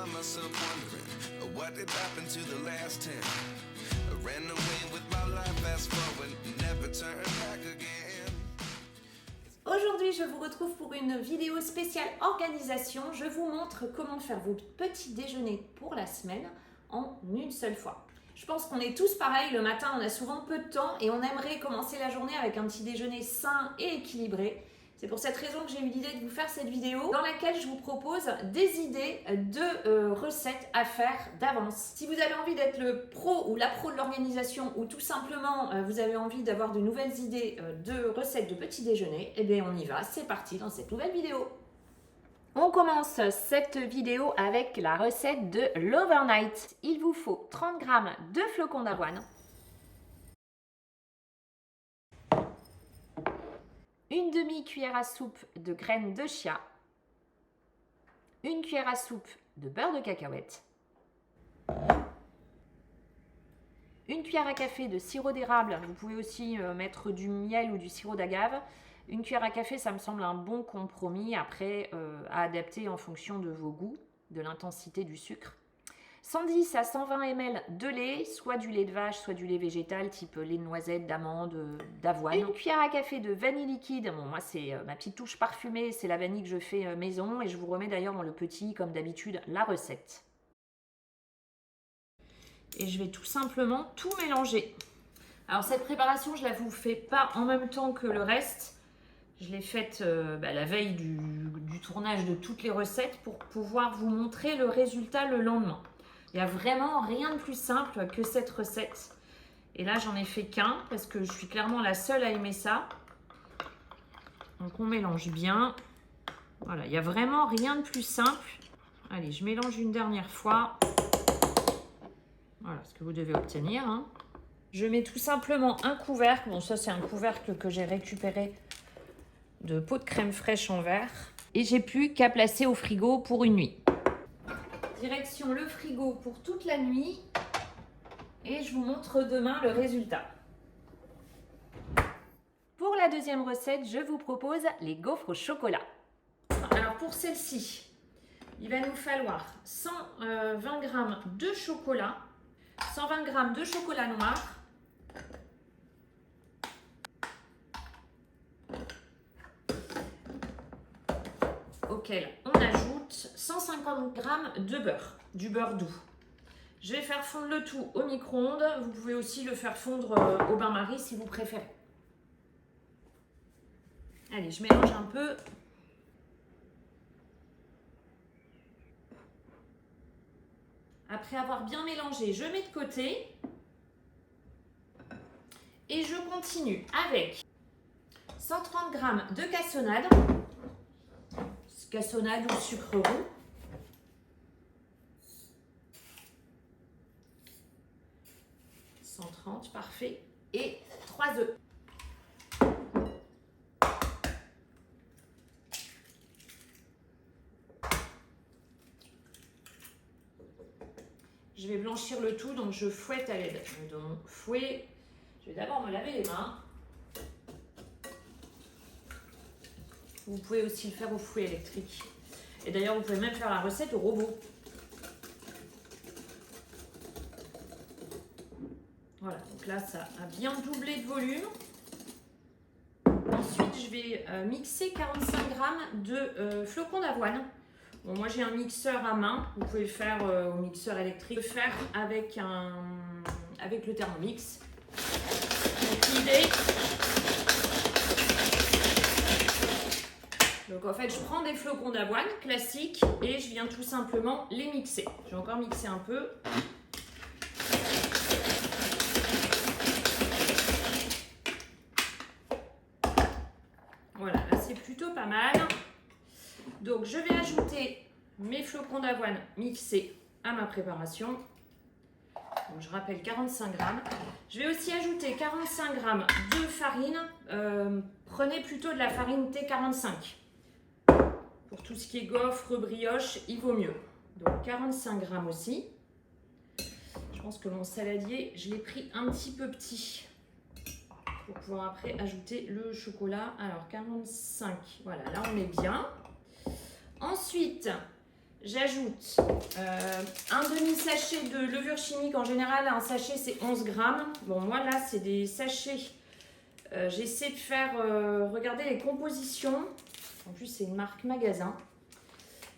find myself wondering what did happen to the last 10. I ran away with my life, fast forward, never turn back again. Aujourd'hui, je vous retrouve pour une vidéo spéciale organisation. Je vous montre comment faire votre petit déjeuner pour la semaine en une seule fois. Je pense qu'on est tous pareils, le matin on a souvent peu de temps et on aimerait commencer la journée avec un petit déjeuner sain et équilibré. C'est pour cette raison que j'ai eu l'idée de vous faire cette vidéo dans laquelle je vous propose des idées de recettes à faire d'avance. Si vous avez envie d'être le pro ou la pro de l'organisation ou tout simplement vous avez envie d'avoir de nouvelles idées de recettes de petit déjeuner, eh bien on y va, c'est parti dans cette nouvelle vidéo. On commence cette vidéo avec la recette de l'overnight. Il vous faut 30 g de flocons d'avoine, une demi-cuillère à soupe de graines de chia, une cuillère à soupe de beurre de cacahuète, une cuillère à café de sirop d'érable, vous pouvez aussi mettre du miel ou du sirop d'agave. Une cuillère à café, ça me semble un bon compromis, après à adapter en fonction de vos goûts, de l'intensité du sucre. 110 à 120 ml de lait, soit du lait de vache, soit du lait végétal, type lait de noisette, d'amande, d'avoine. Une cuillère à café de vanille liquide, bon, moi c'est ma petite touche parfumée, c'est la vanille que je fais maison, et je vous remets d'ailleurs dans le petit, comme d'habitude, la recette. Et je vais tout simplement tout mélanger. Alors cette préparation, je ne la vous fais pas en même temps que le reste. Je l'ai faite la veille du tournage de toutes les recettes pour pouvoir vous montrer le résultat le lendemain. Il n'y a vraiment rien de plus simple que cette recette. Et là, j'en ai fait qu'un parce que je suis clairement la seule à aimer ça. Donc, on mélange bien. Voilà, il n'y a vraiment rien de plus simple. Allez, je mélange une dernière fois. Voilà ce que vous devez obtenir. Hein. Je mets tout simplement un couvercle. Bon, ça, c'est un couvercle que j'ai récupéré de pot de crème fraîche en verre. Et j'ai plus qu'à placer au frigo pour une nuit. Direction le frigo pour toute la nuit. Et je vous montre demain le résultat. Pour la deuxième recette, je vous propose les gaufres au chocolat. Alors pour celle-ci, il va nous falloir 120 g de chocolat, 120 g de chocolat noir, auquel on ajoute 150 g de beurre, du beurre doux. Je vais faire fondre le tout au micro-ondes. Vous pouvez aussi le faire fondre au bain-marie si vous préférez. Allez, je mélange un peu. Après avoir bien mélangé, je mets de côté. Et je continue avec 130 g de cassonade. Cassonade ou sucre roux. Parfait. Et 3 œufs. Je vais blanchir le tout, donc je fouette à l'aide de mon fouet. Je vais d'abord me laver les mains. Vous pouvez aussi le faire au fouet électrique. Et d'ailleurs, vous pouvez même faire la recette au robot. Voilà, donc là, ça a bien doublé de volume. Ensuite, je vais mixer 45 g de flocons d'avoine. Bon, moi, j'ai un mixeur à main. Vous pouvez le faire au mixeur électrique. Vous pouvez le faire avec le Thermomix. Donc, l'idée... Donc, en fait, je prends des flocons d'avoine classiques et je viens tout simplement les mixer. Je vais encore mixer un peu. Voilà, là c'est plutôt pas mal. Donc je vais ajouter mes flocons d'avoine mixés à ma préparation. Donc, je rappelle 45 g. Je vais aussi ajouter 45 g de farine. Prenez plutôt de la farine T45. Pour tout ce qui est gaufre, brioche, il vaut mieux. Donc 45 g aussi. Je pense que mon saladier, je l'ai pris un petit peu petit. Pour pouvoir après ajouter le chocolat. Alors 45, voilà, là on est bien. Ensuite, J'ajoute un demi-sachet de levure chimique. En général, un sachet, c'est 11 grammes. Bon, moi, là, c'est des sachets. J'essaie de faire, regarder les compositions. En plus, c'est une marque magasin.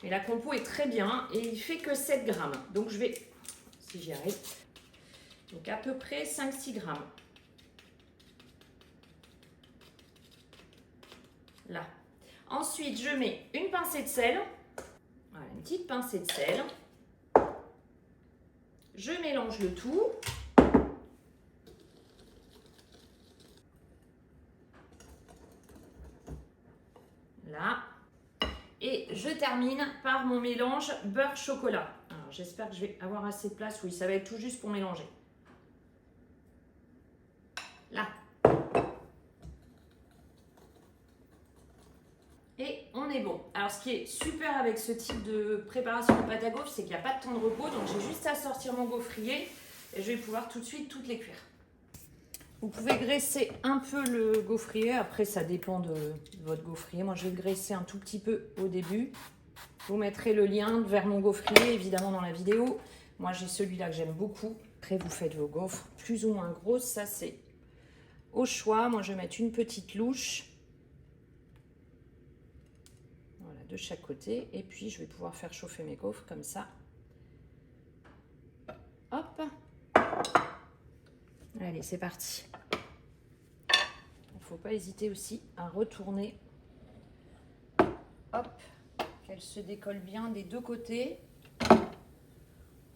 Et la compo est très bien. Et il fait que 7 grammes. Donc, je vais, si j'y arrive, donc à peu près 5-6 grammes. Là. Ensuite, je mets une pincée de sel. Voilà, une petite pincée de sel. Je mélange le tout. Là. Et je termine par mon mélange beurre-chocolat. Alors, j'espère que je vais avoir assez de place. Oui, ça va être tout juste pour mélanger. Là. Et on est bon. Alors, ce qui est super avec ce type de préparation de pâte à gaufres, c'est qu'il n'y a pas de temps de repos. Donc, j'ai juste à sortir mon gaufrier et je vais pouvoir tout de suite toutes les cuire. Vous pouvez graisser un peu le gaufrier. Après, ça dépend de votre gaufrier. Moi, je vais le graisser un tout petit peu au début. Vous mettrez le lien vers mon gaufrier, évidemment, dans la vidéo. Moi, j'ai celui-là que j'aime beaucoup. Après, vous faites vos gaufres plus ou moins grosses. Ça, c'est au choix. Moi, je vais mettre une petite louche. Voilà, de chaque côté. Et puis, je vais pouvoir faire chauffer mes gaufres comme ça. Hop. Allez, c'est parti. Il ne faut pas hésiter aussi à retourner. Hop, qu'elle se décolle bien des deux côtés.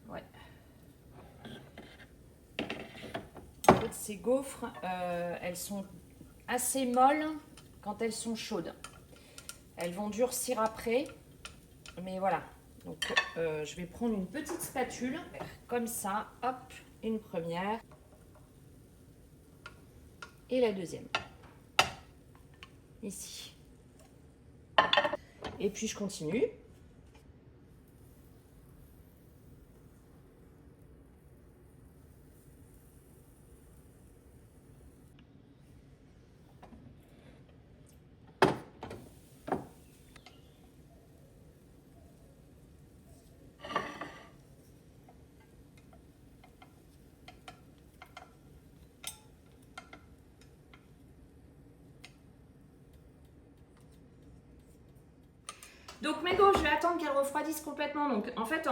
Ouais. En fait, ces gaufres, elles sont assez molles quand elles sont chaudes. Elles vont durcir après. Mais voilà. Donc, je vais prendre une petite spatule. Comme ça. Hop, une première. Et la deuxième. Ici. Et puis je continue. Donc mes gaufres, je vais attendre qu'elles refroidissent complètement. Donc en fait,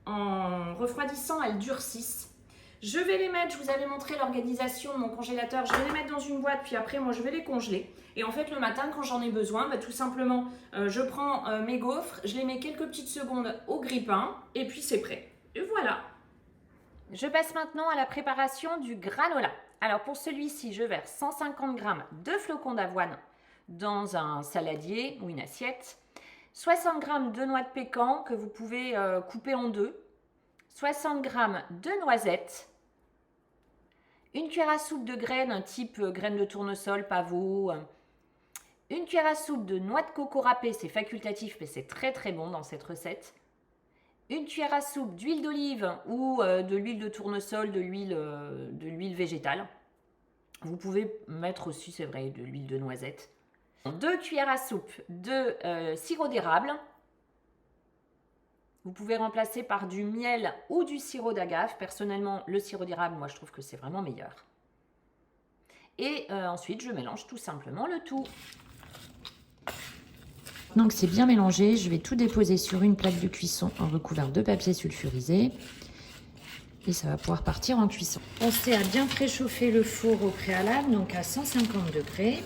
en refroidissant, elles durcissent. Je vais les mettre, je vous avais montré l'organisation de mon congélateur. Je vais les mettre dans une boîte, puis après, moi, je vais les congeler. Et en fait, le matin, quand j'en ai besoin, tout simplement, je prends mes gaufres, je les mets quelques petites secondes au grille-pain, et puis c'est prêt. Et voilà. Je passe maintenant à la préparation du granola. Alors pour celui-ci, je verse 150 g de flocons d'avoine dans un saladier ou une assiette. 60 g de noix de pécan que vous pouvez couper en deux, 60 g de noisettes, une cuillère à soupe de graines type graines de tournesol, pavot, une cuillère à soupe de noix de coco râpée, c'est facultatif mais c'est très très bon dans cette recette, une cuillère à soupe d'huile d'olive ou de l'huile de tournesol, de l'huile végétale. Vous pouvez mettre aussi, c'est vrai, de l'huile de noisette. 2 cuillères à soupe de sirop d'érable. Vous pouvez remplacer par du miel ou du sirop d'agave. Personnellement, le sirop d'érable, moi, je trouve que c'est vraiment meilleur. Et ensuite, je mélange tout simplement le tout. Donc, c'est bien mélangé. Je vais tout déposer sur une plaque de cuisson en recouvert de papier sulfurisé. Et ça va pouvoir partir en cuisson. Pensez à bien préchauffer le four au préalable, donc à 150 degrés.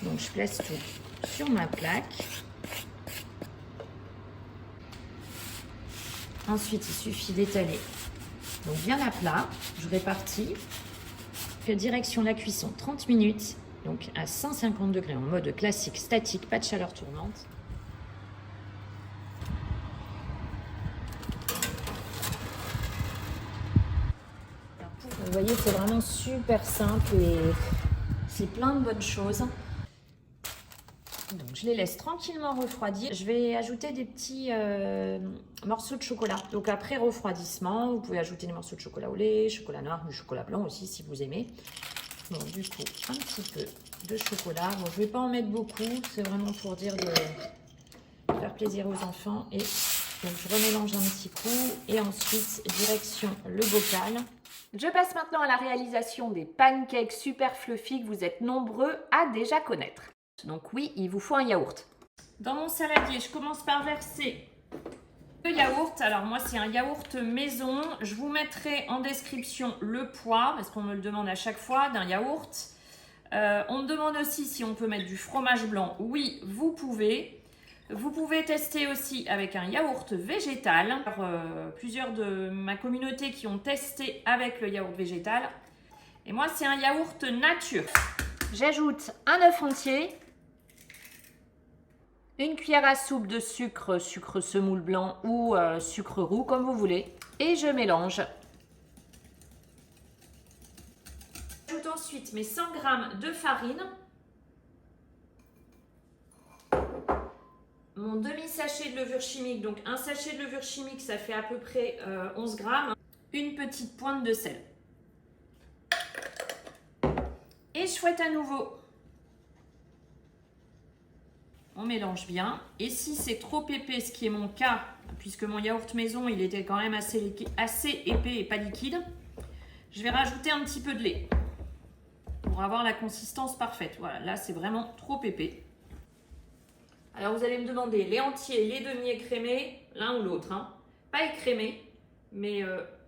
Donc je place tout sur ma plaque. Ensuite, il suffit d'étaler donc bien à plat. Je répartis. Direction la cuisson 30 minutes, donc à 150 degrés en mode classique statique, pas de chaleur tournante. Vous voyez, c'est vraiment super simple et c'est plein de bonnes choses. Donc, je les laisse tranquillement refroidir. Je vais ajouter des petits morceaux de chocolat. Donc, après refroidissement, vous pouvez ajouter des morceaux de chocolat au lait, chocolat noir, du chocolat blanc aussi si vous aimez. Donc, du coup, un petit peu de chocolat. Bon, je ne vais pas en mettre beaucoup. C'est vraiment pour dire de faire plaisir aux enfants et Donc je remélange un petit coup et ensuite direction le bocal. Je passe maintenant à la réalisation des pancakes super fluffy que vous êtes nombreux à déjà connaître. Donc oui, il vous faut un yaourt. Dans mon saladier, je commence par verser le yaourt. Alors moi, c'est un yaourt maison. Je vous mettrai en description le poids, parce qu'on me le demande à chaque fois, d'un yaourt. On me demande aussi si on peut mettre du fromage blanc. Oui, vous pouvez. Vous pouvez tester aussi avec un yaourt végétal. Plusieurs de ma communauté qui ont testé avec le yaourt végétal. Et moi, c'est un yaourt nature. J'ajoute un œuf entier, une cuillère à soupe de sucre, sucre semoule blanc ou sucre roux, comme vous voulez. Et je mélange. J'ajoute ensuite mes 100 g de farine. Mon demi-sachet de levure chimique, donc un sachet de levure chimique, ça fait à peu près 11 grammes. Une petite pointe de sel. Et je fouette à nouveau. On mélange bien. Et si c'est trop épais, ce qui est mon cas, puisque mon yaourt maison, il était quand même assez épais et pas liquide, je vais rajouter un petit peu de lait pour avoir la consistance parfaite. Voilà, là c'est vraiment trop épais. Alors vous allez me demander les entiers, les demi-écrémés, l'un ou l'autre. Hein. Pas écrémés, mais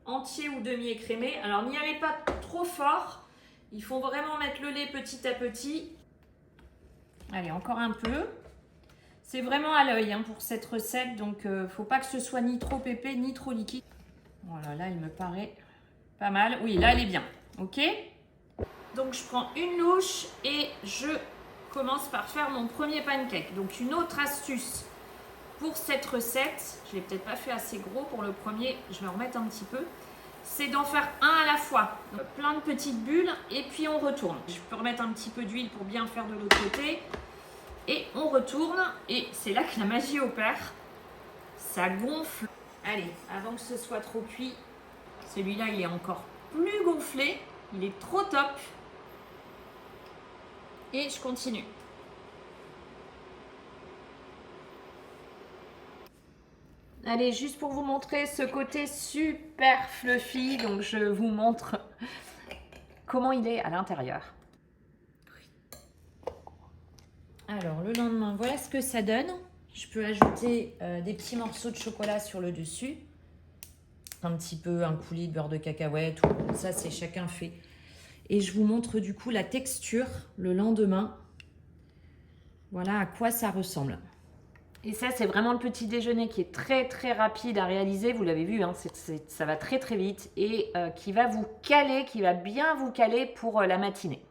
entiers ou demi-écrémés. Alors n'y allez pas trop fort. Il faut vraiment mettre le lait petit à petit. Allez, encore un peu. C'est vraiment à l'œil hein, pour cette recette. Donc il ne faut pas que ce soit ni trop épais ni trop liquide. Voilà, là il me paraît pas mal. Oui, là elle est bien. Ok. Donc je prends une louche et je commence par faire mon premier pancake. Donc une autre astuce pour cette recette, je l'ai peut-être pas fait assez gros pour le premier, je vais en remettre un petit peu, c'est d'en faire un à la fois. Donc, plein de petites bulles et puis on retourne. Je peux remettre un petit peu d'huile pour bien faire de l'autre côté et on retourne et c'est là que la magie opère. Ça gonfle. Allez, avant que ce soit trop cuit, celui-là il est encore plus gonflé, il est trop top. Et je continue. Allez, juste pour vous montrer ce côté super fluffy, donc je vous montre comment il est à l'intérieur. Alors, le lendemain, voilà ce que ça donne. Je peux ajouter des petits morceaux de chocolat sur le dessus. Un petit peu, un coulis de beurre de cacahuète, ou ça c'est chacun fait. Et je vous montre du coup la texture le lendemain. Voilà à quoi ça ressemble. Et ça, c'est vraiment le petit déjeuner qui est très très rapide à réaliser. Vous l'avez vu, hein, ça va très très vite et qui va vous caler, qui va bien vous caler pour la matinée.